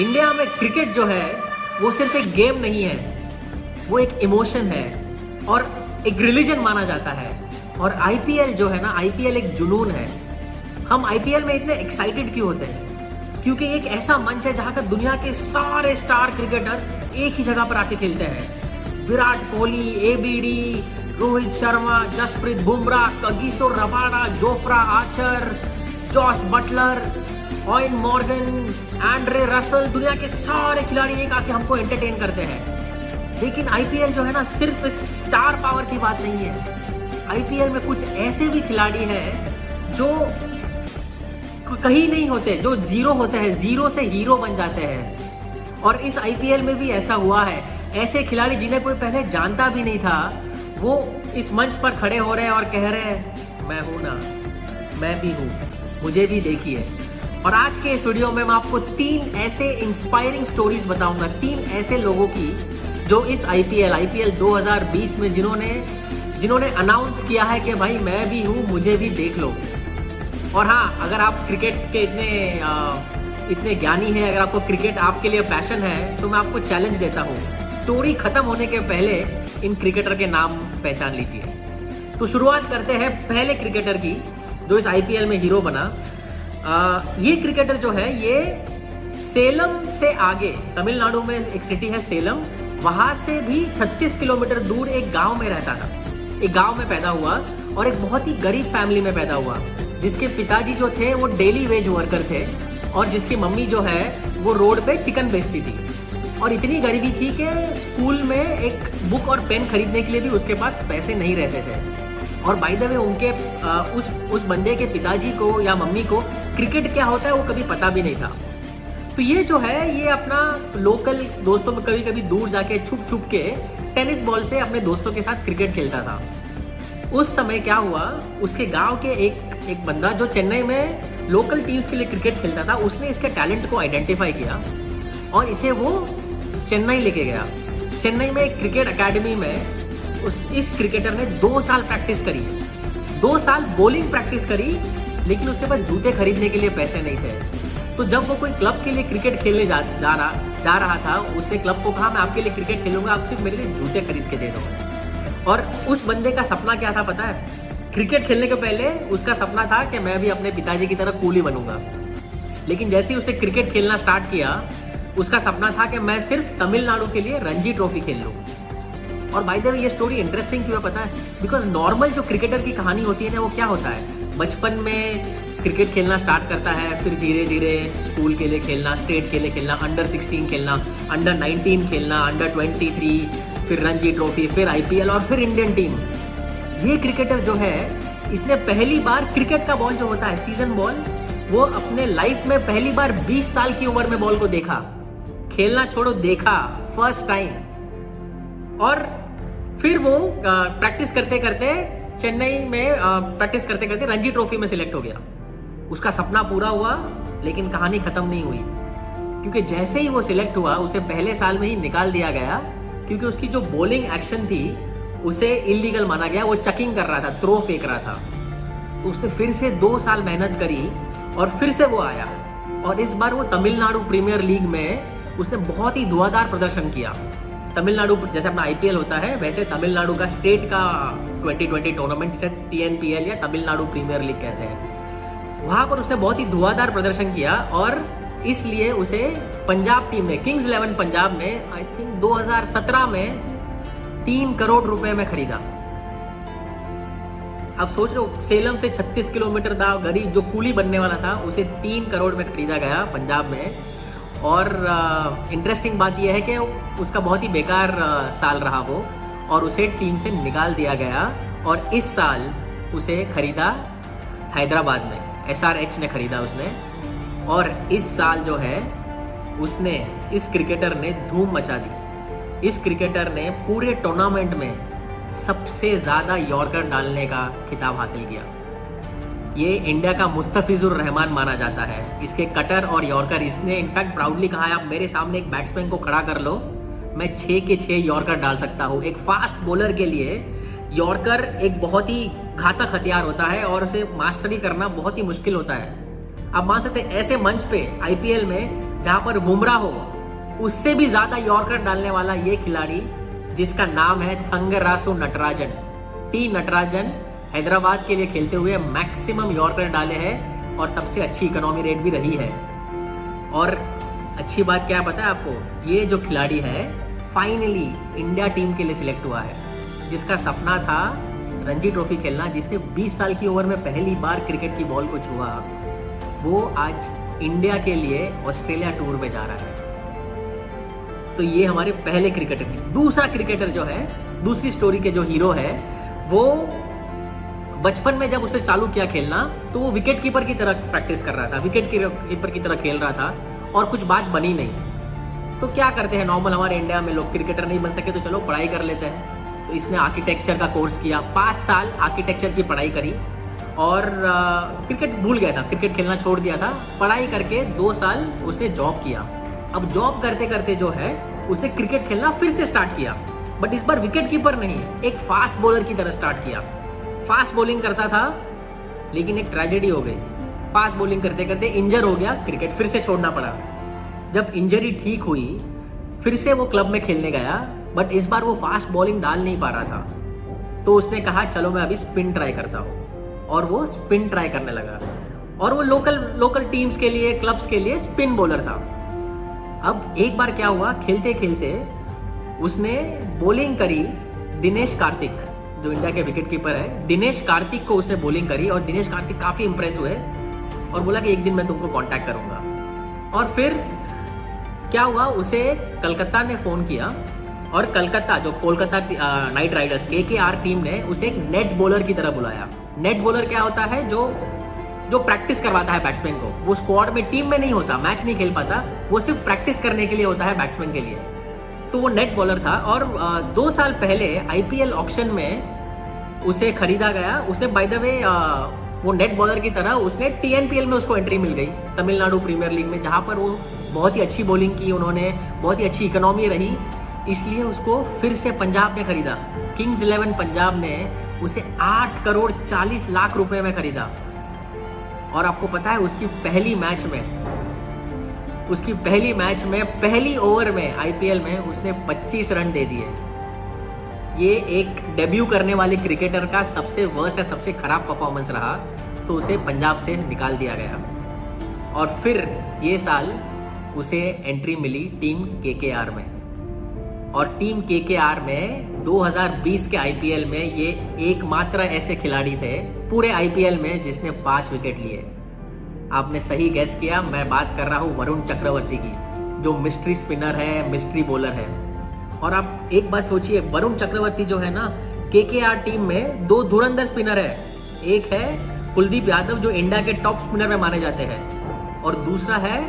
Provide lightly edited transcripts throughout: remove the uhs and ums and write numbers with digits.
India में cricket जो है वो सिर्फ एक गेम नहीं है, वो एक इमोशन है और एक रिलीजन माना जाता है। और आईपीएल जो है ना, आईपीएल एक जुनून है। हम आईपीएल में इतने एक्साइटेड क्यों होते हैं? क्योंकि एक ऐसा मंच है जहां पर दुनिया के सारे स्टार क्रिकेटर एक ही जगह पर आके खेलते हैं। Virat Kohli, ABD, Rohit Sharma, Jasprit Bumrah, Kagiso Rabada, Jofra Archer, Jos Buttler, Eoin Morgan, Andre Russell, दुनिया के सारे खिलाड़ी एक आके हमको एंटरटेन करते हैं। लेकिन आईपीएल जो है ना, सिर्फ स्टार पावर की बात नहीं है। आईपीएल में कुछ ऐसे भी खिलाड़ी हैं जो कहीं नहीं होते, जो जीरो होते हैं, जीरो से हीरो बन जाते हैं। और इस आईपीएल में भी ऐसा हुआ है। ऐसे खिलाड़ी जिन्हें कोई पहले जानता भी नहीं था, वो इस मंच पर खड़े हो रहे हैं और कह रहे हैं, मैं हूं ना, मैं भी हूं, मुझे भी देखिए। और आज के इस वीडियो में मैं आपको 3 ऐसे इंस्पायरिंग स्टोरीज बताऊंगा, 3 ऐसे लोगों की जो इस आईपीएल 2020 में जिन्होंने अनाउंस किया है कि भाई मैं भी हूं, मुझे भी देख लो। और हाँ, अगर आप क्रिकेट के इतने ज्ञानी हैं, अगर आपको क्रिकेट आपके लिए पैशन है, तो मैं आपको चैलेंज देता हूँ, स्टोरी खत्म होने के पहले इन क्रिकेटर के नाम पहचान लीजिए। तो शुरुआत करते हैं पहले क्रिकेटर की जो इस आईपीएल में हीरो बना। ये क्रिकेटर जो है, ये सेलम से आगे, तमिलनाडु में एक सिटी है सेलम, वहां से भी 36 किलोमीटर दूर एक गांव में रहता था। एक गांव में पैदा हुआ और एक बहुत ही गरीब फैमिली में पैदा हुआ, जिसके पिताजी जो थे वो डेली वेज वर्कर थे और जिसकी मम्मी जो है वो रोड पे चिकन बेचती थी। और इतनी गरीबी थी कि स्कूल में एक बुक और पेन खरीदने के लिए भी उसके पास पैसे नहीं रहते थे। और बाय द वे उनके उस बंदे के पिताजी को या मम्मी को क्रिकेट क्या होता है वो कभी पता भी नहीं था। तो ये जो है, ये अपना लोकल दोस्तों में कभी कभी दूर जाके छुप छुप के टेनिस बॉल से अपने दोस्तों के साथ क्रिकेट खेलता था। उस समय क्या हुआ, उसके गांव के एक बंदा जो चेन्नई में लोकल टीम्स के लिए क्रिकेट खेलता था, उसने इसके टैलेंट को आइडेंटिफाई किया और इसे वो चेन्नई लेके गया। चेन्नई में एक क्रिकेट एकेडमी में इस क्रिकेटर ने 2 साल प्रैक्टिस करी, 2 साल बॉलिंग प्रैक्टिस करी, लेकिन उसके पास जूते खरीदने के लिए पैसे नहीं थे। तो जब वो कोई क्लब के लिए क्रिकेट खेलने जा रहा था, उसने क्लब को कहा, मैं आपके लिए क्रिकेट खेलूंगा, आप सिर्फ मेरे लिए जूते खरीद के दे दो। और उस बंदे का सपना क्या था पता है? क्रिकेट खेलने के पहले उसका सपना था कि मैं भी अपने पिताजी की तरह कूली बनूंगा। लेकिन जैसे ही उसने क्रिकेट खेलना स्टार्ट किया, उसका सपना था कि मैं सिर्फ तमिलनाडु के लिए रणजी ट्रॉफी खेल लूं। और बाय द वे ये स्टोरी इंटरेस्टिंग क्यों है पता है? बिकॉज नॉर्मल जो क्रिकेटर की कहानी होती है ना, वो क्या होता है, बचपन में क्रिकेट खेलना स्टार्ट करता है, फिर धीरे धीरे स्कूल के लिए खेलना, स्टेट के लिए खेलना, अंडर 16 खेलना, अंडर 19 खेलना, अंडर 23, फिर रणजी ट्रॉफी, फिर आईपीएल और फिर इंडियन टीम। ये क्रिकेटर जो है, इसने पहली बार क्रिकेट का बॉल जो होता है, सीजन बॉल, वो अपने लाइफ में पहली बार 20 साल की उम्र में बॉल को देखा, खेलना छोड़ो, देखा फर्स्ट टाइम। और फिर वो प्रैक्टिस करते करते चेन्नई में प्रैक्टिस करते करते रणजी ट्रॉफी में सिलेक्ट हो गया। उसका सपना पूरा हुआ, लेकिन कहानी खत्म नहीं हुई, क्योंकि जैसे ही वो सिलेक्ट हुआ, उसे पहले साल में ही निकाल दिया गया, क्योंकि उसकी जो बॉलिंग एक्शन थी उसे इलीगल माना गया। वो चकिंग कर रहा था, थ्रो फेंक रहा था। तो उसने फिर से 2 साल मेहनत करी और फिर से वो आया। और इस बार वो तमिलनाडु प्रीमियर लीग में उसने बहुत ही धुआंधार प्रदर्शन किया। तमिलनाडु, जैसे अपना आईपीएल होता है, वैसे तमिलनाडु का स्टेट का 2020 टूर्नामेंट से TNPL या तमिलनाडु प्रीमियर लीग कहते हैं, वहां पर उसने बहुत ही धुआंधार प्रदर्शन किया। और इसलिए उसे पंजाब टीम ने, किंग्स 11 पंजाब ने, आई थिंक 2017 में 3 करोड़ रुपए में खरीदा। अब सोच लो, सेलम से 36 किलोमीटर था, गरीब जो कूली बनने वाला था, उसे 3 करोड़ में खरीदा गया पंजाब में। और इंटरेस्टिंग बात यह है कि उसका बहुत ही बेकार साल रहा वो, और उसे टीम से निकाल दिया गया। और इस साल उसे खरीदा हैदराबाद में, SRH ने खरीदा उसने। और इस साल जो है, उसने, इस क्रिकेटर ने धूम मचा दी। इस क्रिकेटर ने पूरे टूर्नामेंट में सबसे ज्यादा यॉर्कर डालने का खिताब हासिल किया। ये इंडिया का मुस्तफिजुर रहमान माना जाता है। इसके कटर और यॉर्कर, इसने इनफैक्ट प्राउडली कहा है, आप मेरे सामने एक बैट्समैन को खड़ा कर लो, मैं 6 के 6 यॉर्कर डाल सकता हूँ। एक फास्ट बॉलर के लिए यॉर्कर एक बहुत ही घातक हथियार होता है और उसे मास्टरी करना बहुत ही मुश्किल होता है। आप मान सकते हैं ऐसे मंच पे आईपीएल में जहां पर बुमराह हो उससे भी ज्यादा यॉर्कर डालने वाला ये खिलाड़ी जिसका नाम है थंगरासु नटराजन, टी नटराजन, हैदराबाद के लिए खेलते हुए मैक्सिमम यॉर्कर डाले हैं और सबसे अच्छी इकोनॉमी रेट भी रही है। और अच्छी बात क्या पता है आपको, ये जो खिलाड़ी है फाइनली इंडिया टीम के लिए सिलेक्ट हुआ है, जिसका सपना था रणजी ट्रॉफी खेलना, जिसने 20 साल की उम्र में पहली बार क्रिकेट की बॉल को छुआ, वो आज इंडिया के लिए ऑस्ट्रेलिया टूर में जा रहा है। तो ये हमारे पहले क्रिकेटर थी। दूसरा क्रिकेटर जो है, दूसरी स्टोरी के जो हीरो है, वो बचपन में जब उसे चालू किया खेलना तो वो विकेट कीपर की तरह प्रैक्टिस कर रहा था, विकेट कीपर की तरह खेल रहा था और कुछ बात बनी नहीं। तो क्या करते हैं नॉर्मल हमारे इंडिया में लोग, क्रिकेटर नहीं बन सके तो चलो पढ़ाई कर लेते हैं। तो इसने आर्किटेक्चर का कोर्स किया, 5 साल आर्किटेक्चर की पढ़ाई करी और क्रिकेट भूल गया था, क्रिकेट खेलना छोड़ दिया था। पढ़ाई करके 2 साल उसने जॉब किया। अब जॉब करते करते जो है उसने क्रिकेट खेलना फिर से स्टार्ट किया, बट इस बार विकेट कीपर नहीं, एक फास्ट बॉलर की तरह स्टार्ट किया। फास्ट बॉलिंग करता था, लेकिन एक ट्रेजेडी हो गई। फास्ट बॉलिंग करते करते इंजर हो गया, क्रिकेट फिर से छोड़ना पड़ा। जब इंजरी ठीक हुई फिर से वो क्लब में खेलने गया, बट इस बार वो फास्ट बॉलिंग डाल नहीं पा रहा था। तो उसने कहा चलो मैं अभी स्पिन ट्राई करता हूँ, और वो स्पिन ट्राई करने लगा। और वो लोकल टीम्स के लिए, क्लब्स के लिए स्पिन बॉलर था। अब एक बार क्या हुआ, खेलते खेलते उसने बॉलिंग करी दिनेश कार्तिक, जो इंडिया के विकेट कीपर है, दिनेश कार्तिक को उसने बॉलिंग करी और दिनेश कार्तिक काफी इंप्रेस हुए और बोला कि एक दिन मैं तुमको कांटेक्ट करूंगा। और फिर क्या हुआ, उसे कलकत्ता ने फोन किया और कलकत्ता, जो Kolkata night Riders KKR team ने उसे एक नेट बॉलर की तरह बुलाया। नेट बॉलर क्या होता है, जो प्रैक्टिस करवाता है बैट्समैन को। वो स्क्वाड में, टीम में नहीं होता, मैच नहीं खेल पाता, वो सिर्फ प्रैक्टिस करने के लिए होता है बैट्समैन के लिए। तो वो नेट बॉलर था और 2 साल पहले IPL ऑक्शन में उसे खरीदा गया। उसने बाय द वे वो नेट बॉलर की तरह उसने TNPL में उसको एंट्री मिल गई, तमिलनाडु प्रीमियर लीग में, जहां पर वो बहुत ही अच्छी बॉलिंग की उन्होंने, बहुत ही अच्छी इकोनॉमी रही, इसलिए उसको फिर से पंजाब ने खरीदा। किंग्स 11 पंजाब ने उसे 8 करोड़ 40 लाख रुपए में खरीदा। और आपको पता है उसकी पहली मैच में पहली ओवर में IPL में उसने 25 रन दे दिए। ये एक डेब्यू करने वाले क्रिकेटर का सबसे वर्स्ट या सबसे खराब परफॉर्मेंस रहा, तो उसे पंजाब से निकाल दिया गया। और फिर ये साल उसे एंट्री मिली टीम KKR में, और टीम KKR में 2020 के IPL में ये एकमात्र ऐसे खिलाड़ी थे पूरे IPL में जिसने 5 विकेट लिए। आपने सही गैस किया, मैं बात कर रहा हूं वरुण चक्रवर्ती की, जो मिस्ट्री स्पिनर है, मिस्ट्री बॉलर है। और आप एक बात सोचिए, वरुण चक्रवर्ती जो है ना, KKR टीम में 2 धुरंधर स्पिनर है। एक है कुलदीप यादव, जो इंडिया के टॉप स्पिनर में माने जाते हैं, और दूसरा है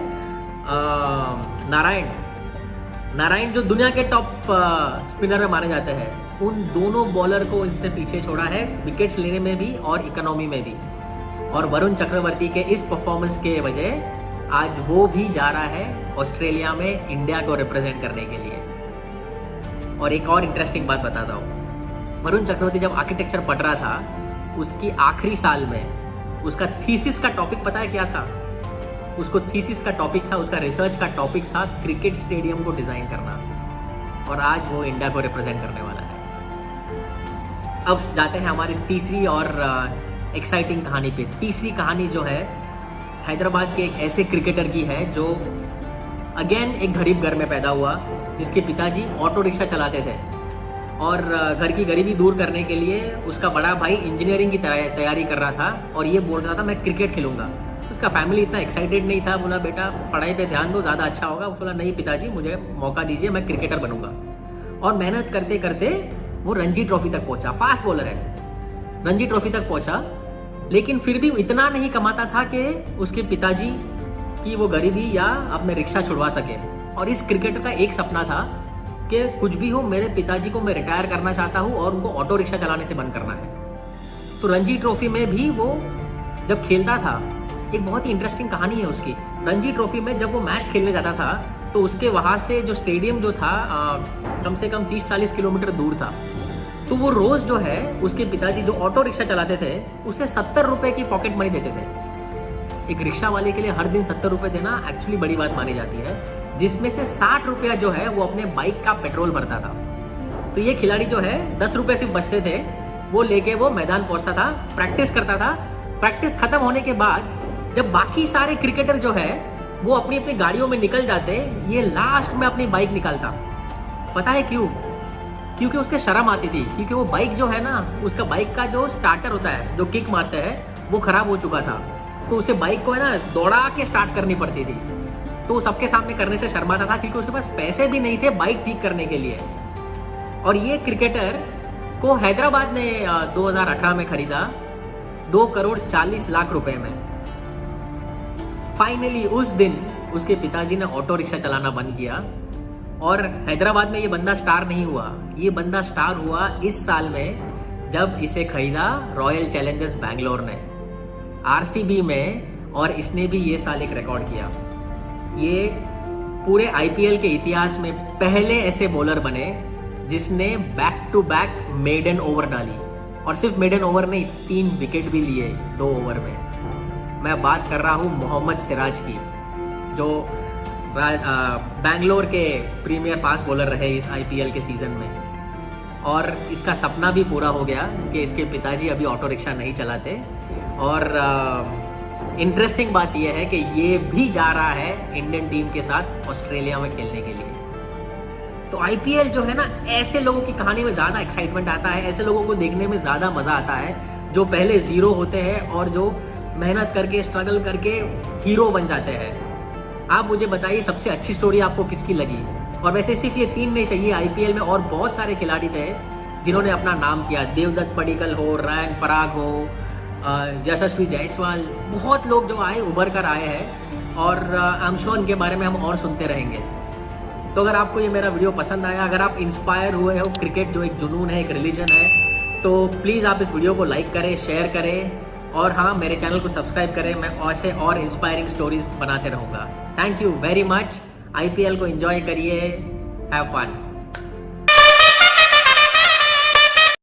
नारायण, जो दुनिया के टॉप स्पिनर में माने जाते हैं। उन दोनों बॉलर को इससे पीछे छोड़ा है, विकेट्स लेने में भी और इकोनॉमी में भी। और वरुण चक्रवर्ती के इस परफॉर्मेंस के वजह आज वो भी जा रहा है ऑस्ट्रेलिया में इंडिया को रिप्रेजेंट करने के लिए। और एक और इंटरेस्टिंग बात बताता हूँ, वरुण चक्रवर्ती जब आर्किटेक्चर पढ़ रहा था, उसकी आखिरी साल में उसका थीसिस का टॉपिक पता है क्या था? उसको थीसिस का टॉपिक था, उसका रिसर्च का टॉपिक था क्रिकेट स्टेडियम को डिजाइन करना। और आज वो इंडिया को रिप्रेजेंट करने वाला है। अब जाते हैं हमारी तीसरी और एक्साइटिंग कहानी पे। तीसरी कहानी जो है हैदराबाद के एक ऐसे क्रिकेटर की है जो अगेन एक गरीब घर में पैदा हुआ, जिसके पिताजी ऑटो रिक्शा चलाते थे, और घर की गरीबी दूर करने के लिए उसका बड़ा भाई इंजीनियरिंग की तैयारी कर रहा था और ये बोल रहा था मैं क्रिकेट खेलूंगा। उसका फैमिली इतना एक्साइटेड नहीं था, बोला बेटा पढ़ाई पे ध्यान दो, ज़्यादा अच्छा होगा। बोला नहीं पिताजी, मुझे मौका दीजिए, मैं क्रिकेटर बनूंगा। और मेहनत करते करते वो रणजी ट्रॉफी तक पहुंचा। फास्ट बॉलर है, रणजी ट्रॉफी तक पहुंचा, लेकिन फिर भी इतना नहीं कमाता था कि उसके पिताजी की वो गरीबी या अपने रिक्शा छुड़वा सके। और इस क्रिकेटर का एक सपना था कि कुछ भी हो, मेरे पिताजी को मैं रिटायर करना चाहता हूं और उनको ऑटो रिक्शा चलाने से बंद करना है। तो रणजी ट्रॉफी में भी वो जब खेलता था, एक बहुत ही इंटरेस्टिंग कहानी है उसकी। रणजी ट्रॉफी में जब वो मैच खेलने जाता था तो उसके वहां से जो स्टेडियम जो था कम से कम 30-40 किलोमीटर दूर था। तो वो रोज जो है उसके पिताजी जो ऑटो रिक्शा चलाते थे उसे 70 रुपए की पॉकेट मनी देते थे। एक रिक्शा वाले के लिए हर दिन 70 रुपए देना एक्चुअली बड़ी बात मानी जाती है, जिसमें से 60 रुपया जो है वो अपने बाइक का पेट्रोल भरता था। तो ये खिलाड़ी जो है 10 रुपए सिर्फ बचते थे, वो लेके वो मैदान पहुंचता था, प्रैक्टिस करता था। प्रैक्टिस खत्म होने के बाद जब बाकी सारे क्रिकेटर जो है वो अपनी अपनी गाड़ियों में निकल जाते, ये लास्ट में अपनी बाइक निकालता। पता है क्यों? क्योंकि उसके शर्म आती थी, क्योंकि वो बाइक जो है ना, उसका बाइक का जो स्टार्टर होता है, जो किक मारते हैं, वो खराब हो चुका था। तो उसे बाइक को है ना दौड़ा के स्टार्ट करनी पड़ती थी। तो सबके सामने करने से शर्माता था, क्योंकि उसके पास पैसे भी नहीं थे बाइक ठीक करने के लिए। और ये क्रिकेटर को हैदराबाद ने 2018 में खरीदा 2,40,00,000 रुपए में। फाइनली उस दिन उसके पिताजी ने ऑटो रिक्शा चलाना बंद किया और हैदराबाद में ये बंदा स्टार नहीं हुआ। ये बंदा स्टार हुआ इस साल में जब इसे खरीदा रॉयल चैलेंजर्स बैंगलोर ने आरसीबी में, और इसने भी ये साल एक रिकॉर्ड किया। ये पूरे आईपीएल के इतिहास में पहले ऐसे बॉलर बने जिसने back to back maiden over डाली, और सिर्फ मेडन ओवर नहीं, 3 विकेट भी लिए 2 ओवर में। मैं बात कर रहा हूं मोहम्मद सिराज की, जो बैंगलोर के प्रीमियर फास्ट बॉलर रहे इस आईपीएल के सीजन में। और इसका सपना भी पूरा हो गया कि इसके पिताजी अभी ऑटो रिक्शा नहीं चलाते। और इंटरेस्टिंग बात यह है कि ये भी जा रहा है इंडियन टीम के साथ ऑस्ट्रेलिया में खेलने के लिए। तो आईपीएल जो है ना, ऐसे लोगों की कहानी में ज्यादा एक्साइटमेंट आता है, ऐसे लोगों को देखने में ज्यादा मजा आता है जो पहले जीरो होते हैं और जो मेहनत करके स्ट्रगल करके हीरो बन जाते हैं। आप मुझे बताइए सबसे अच्छी स्टोरी आपको किसकी लगी? और वैसे सिर्फ ये 3 नहीं थे, ये आईपीएल में और बहुत सारे खिलाड़ी थे जिन्होंने अपना नाम किया। देवदत्त पडिक्कल हो, रायन पराग हो, यशस्वी जायसवाल, बहुत लोग जो आए उभर कर आए हैं, और आई एम श्योर इनके बारे में हम और सुनते रहेंगे। तो अगर आपको ये मेरा वीडियो पसंद आया, अगर आप इंस्पायर हुए हो, क्रिकेट जो एक जुनून है, एक रिलीजन है, तो प्लीज़ आप इस वीडियो को लाइक करें, शेयर करें, और हाँ, मेरे चैनल को सब्सक्राइब करें। मैं ऐसे और इंस्पायरिंग स्टोरीज बनाते रहूँगा। Thank you very much. IPL को एंजॉय करिए, हैव फन।